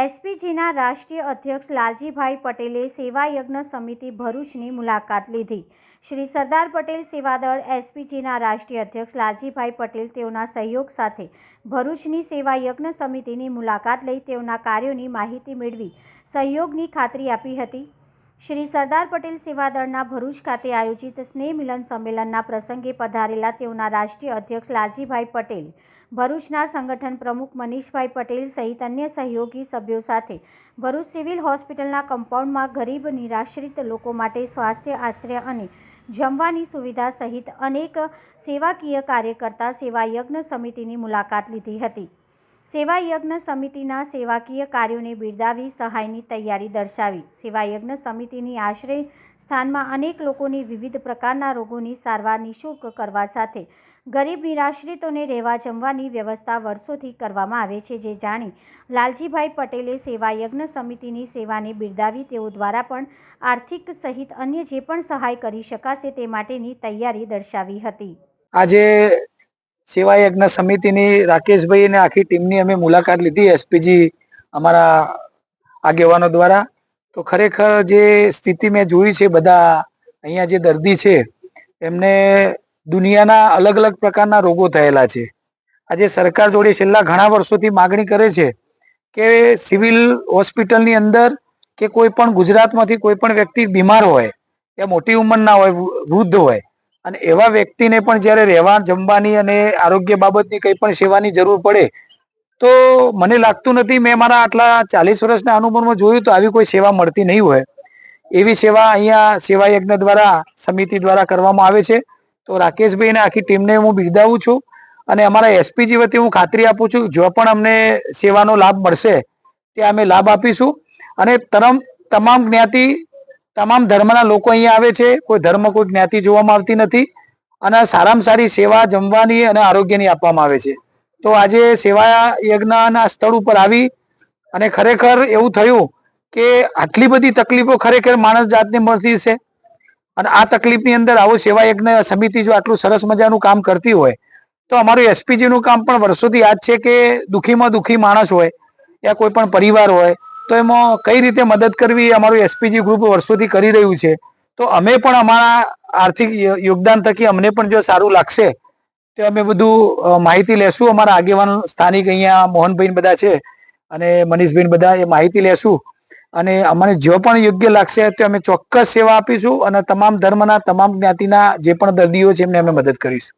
એસપીજીના રાષ્ટ્રીય અધ્યક્ષ લાલજીભાઈ પટેલે સેવાયજ્ઞ સમિતિ ભરૂચની મુલાકાત લીધી। શ્રી સરદાર પટેલ સેવાદળ એસપીજીના રાષ્ટ્રીય અધ્યક્ષ લાલજીભાઈ પટેલ તેઓના સહયોગ સાથે ભરૂચની સેવાયજ્ઞ સમિતિની મુલાકાત લઈ તેઓના કાર્યોની માહિતી મેળવી સહયોગની ખાતરી આપી હતી। શ્રી સરદાર પટેલ સેવાદળના ભરૂચ ખાતે આયોજિત સ્નેહ મિલન સંમેલનના પ્રસંગે પધારેલા તેઓના રાષ્ટ્રીય અધ્યક્ષ લાલજીભાઈ પટેલ, ભરૂચના સંગઠન પ્રમુખ મનીષભાઈ પટેલ સહિત અન્ય સહયોગી સભ્યો સાથે ભરૂચ સિવિલ હોસ્પિટલના કમ્પાઉન્ડમાં ગરીબ નિરાશ્રિત લોકો માટે સ્વાસ્થ્ય આશ્રય અને જમવાની સુવિધા સહિત અનેક સેવાકીય કાર્ય કરતા સેવાયજ્ઞ સમિતિની મુલાકાત લીધી હતી। સેવાયજ્ઞ સમિતિના સેવાકીય કાર્યોને બિરદાવી સહાયની તૈયારી દર્શાવી। સેવાયજ્ઞ સમિતિની આશ્રય સ્થાનમાં અનેક લોકોની વિવિધ પ્રકારના રોગોની સારવાર નિઃશુલ્ક કરવા સાથે ગરીબ નિરાશ્રિતોને રહેવા જમવાની વ્યવસ્થા વર્ષોથી કરવામાં આવે છે, જે જાણી લાલજીભાઈ પટેલે સેવાયજ્ઞ સમિતિની સેવાને બિરદાવી તેઓ દ્વારા પણ આર્થિક સહિત અન્ય જે પણ સહાય કરી શકાશે તે માટેની તૈયારી દર્શાવી હતી। આજે સેવાયજ્ઞ સમિતિની રાકેશભાઈ અને આખી ટીમની અમે મુલાકાત લીધી એસપીજી અમારા આગેવાનો દ્વારા। તો ખરેખર જે સ્થિતિ મેં જોઈ છે, બધા અહીંયા જે દર્દી છે એમને દુનિયાના અલગ અલગ પ્રકારના રોગો થયેલા છે। આજે સરકાર જોડે છેલ્લા ઘણા વર્ષોથી માગણી કરે છે કે સિવિલ હોસ્પિટલની અંદર કે કોઈ પણ ગુજરાતમાંથી કોઈ પણ વ્યક્તિ બીમાર હોય, એ મોટી ઉંમરના હોય, વૃદ્ધ હોય, અને એવા વ્યક્તિને પણ જ્યારે રહેવા જમવાની અને આરોગ્ય બાબતની કંઈ પણ સેવાની જરૂર પડે તો મને લાગતું નથી, મેં મારા આટલા 40 વર્ષના અનુભવમાં જોયું તો આવી કોઈ સેવા મળતી નહીં હોય। એવી સેવા અહીંયા સેવાયજ્ઞ દ્વારા સમિતિ દ્વારા કરવામાં આવે છે। તો રાકેશભાઈ અને આખી ટીમને હું બિરદાવું છું અને અમારા એસપીજી વતી હું ખાતરી આપું છું જો પણ અમને સેવાનો લાભ મળશે તે અમે લાભ આપીશું। અને તમામ જ્ઞાતિ તમામ ધર્મના લોકો અહીંયા આવે છે, કોઈ ધર્મ કોઈ જ્ઞાતિ જોવામાં આવતી નથી અને સારામાં સારી સેવા જમવાની અને આરોગ્યની આપવામાં આવે છે। તો આજે સેવા યજ્ઞના સ્થળ ઉપર આવી અને ખરેખર એવું થયું કે આટલી બધી તકલીફો ખરેખર માણસ જાતને મળતી છે અને આ તકલીફની અંદર આવો સેવાયજ્ઞ સમિતિ જો આટલું સરસ મજાનું કામ કરતી હોય તો અમારું એસપીજીનું કામ પણ વર્ષોથી યાદ છે કે દુઃખીમાં દુઃખી માણસ હોય યા કોઈ પણ પરિવાર હોય તો એમાં કઈ રીતે મદદ કરવી અમારું એસપીજી ગ્રુપ વર્ષોથી કરી રહ્યું છે। તો અમે પણ અમારા આર્થિક યોગદાન થકી અમને પણ જો સારું લાગશે તો અમે બધું માહિતી લેશું। અમારા આગેવાન સ્થાનિક અહીંયા મોહનભાઈ બધા છે અને મનીષભાઈ બધા એ માહિતી લેશું અને અમને જો પણ યોગ્ય લાગશે તો અમે ચોક્કસ સેવા આપીશું અને તમામ ધર્મના તમામ જ્ઞાતિના જે પણ દર્દીઓ છે એમને અમે મદદ કરીશું।